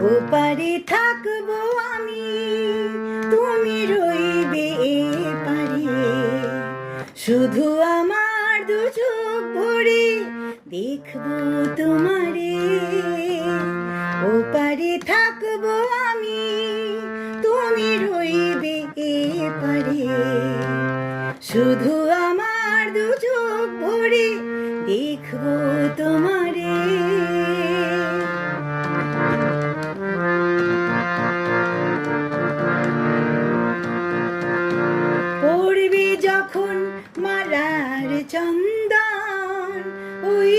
ওপারে থাকবো আমি, তুমি রইবে এপারে, শুধু আমার দু চোখ ভরে দেখবো তোমারে। ওপারে থাকবো আমি, তুমি রইবে এপারে, শুধু আমার দু চোখ ভরে দেখবো তোমারে। পড়বে যখন মালার চন্দন, ওই